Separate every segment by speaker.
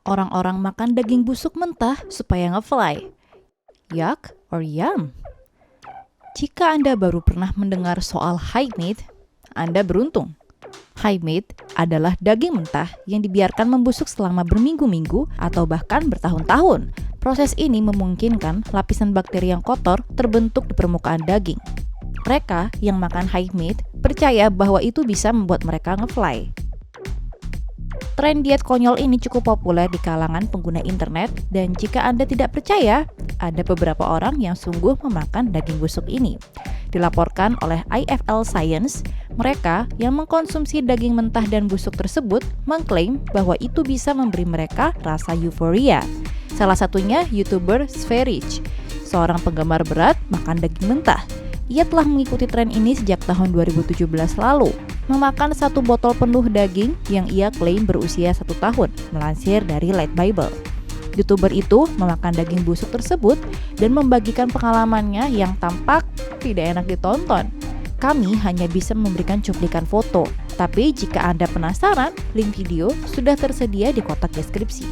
Speaker 1: Orang-orang makan daging busuk mentah supaya nge-fly. Yuck or yum? Jika Anda baru pernah mendengar soal high meat, Anda beruntung. High meat adalah daging mentah yang dibiarkan membusuk selama berminggu-minggu atau bahkan bertahun-tahun. Proses ini memungkinkan lapisan bakteri yang kotor terbentuk di permukaan daging. Mereka yang makan high meat percaya bahwa itu bisa membuat mereka nge-fly. Tren diet konyol ini cukup populer di kalangan pengguna internet, dan jika Anda tidak percaya, ada beberapa orang yang sungguh memakan daging busuk ini. Dilaporkan oleh IFL Science, mereka yang mengkonsumsi daging mentah dan busuk tersebut mengklaim bahwa itu bisa memberi mereka rasa euforia. Salah satunya YouTuber Sverich, seorang penggemar berat makan daging mentah. Ia telah mengikuti tren ini sejak tahun 2017 lalu, memakan 1 botol penuh daging yang ia klaim berusia 1 tahun, melansir dari Light Bible. YouTuber itu memakan daging busuk tersebut dan membagikan pengalamannya yang tampak tidak enak ditonton. Kami hanya bisa memberikan cuplikan foto, tapi jika Anda penasaran, link video sudah tersedia di kotak deskripsi.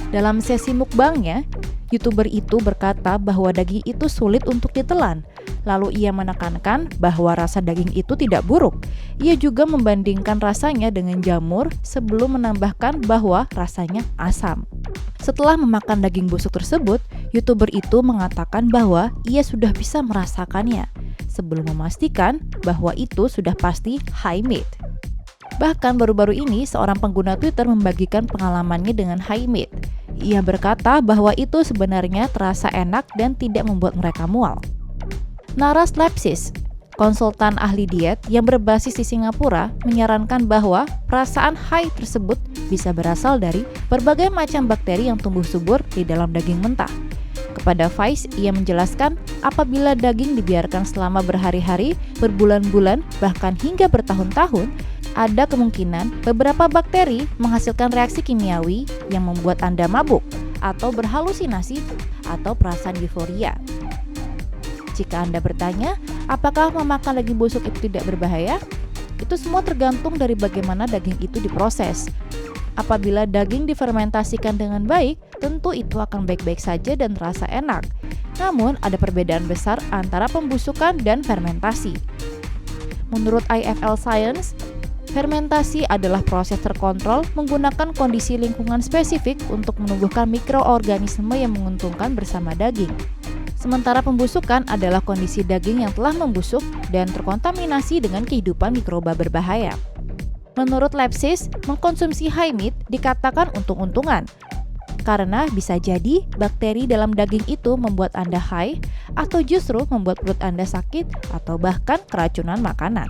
Speaker 1: Dalam sesi mukbangnya, YouTuber itu berkata bahwa daging itu sulit untuk ditelan. Lalu ia menekankan bahwa rasa daging itu tidak buruk. Ia juga membandingkan rasanya dengan jamur sebelum menambahkan bahwa rasanya asam. Setelah memakan daging busuk tersebut, YouTuber itu mengatakan bahwa ia sudah bisa merasakannya, sebelum memastikan bahwa itu sudah pasti high meat. Bahkan baru-baru ini seorang pengguna Twitter membagikan pengalamannya dengan high meat. Ia berkata bahwa itu sebenarnya terasa enak dan tidak membuat mereka mual. Naras Lepsis, konsultan ahli diet yang berbasis di Singapura, menyarankan bahwa perasaan high tersebut bisa berasal dari berbagai macam bakteri yang tumbuh subur di dalam daging mentah. Kepada Vice, ia menjelaskan apabila daging dibiarkan selama berhari-hari, berbulan-bulan, bahkan hingga bertahun-tahun, ada kemungkinan beberapa bakteri menghasilkan reaksi kimiawi yang membuat Anda mabuk atau berhalusinasi atau perasaan euforia. Jika Anda bertanya, apakah memakan daging busuk itu tidak berbahaya? Itu semua tergantung dari bagaimana daging itu diproses. Apabila daging difermentasikan dengan baik, tentu itu akan baik-baik saja dan terasa enak. Namun, ada perbedaan besar antara pembusukan dan fermentasi. Menurut IFL Science, fermentasi adalah proses terkontrol menggunakan kondisi lingkungan spesifik untuk menumbuhkan mikroorganisme yang menguntungkan bersama daging. Sementara pembusukan adalah kondisi daging yang telah membusuk dan terkontaminasi dengan kehidupan mikroba berbahaya. Menurut Lepsis, mengkonsumsi high meat dikatakan untung-untungan, karena bisa jadi bakteri dalam daging itu membuat Anda high atau justru membuat perut Anda sakit atau bahkan keracunan makanan.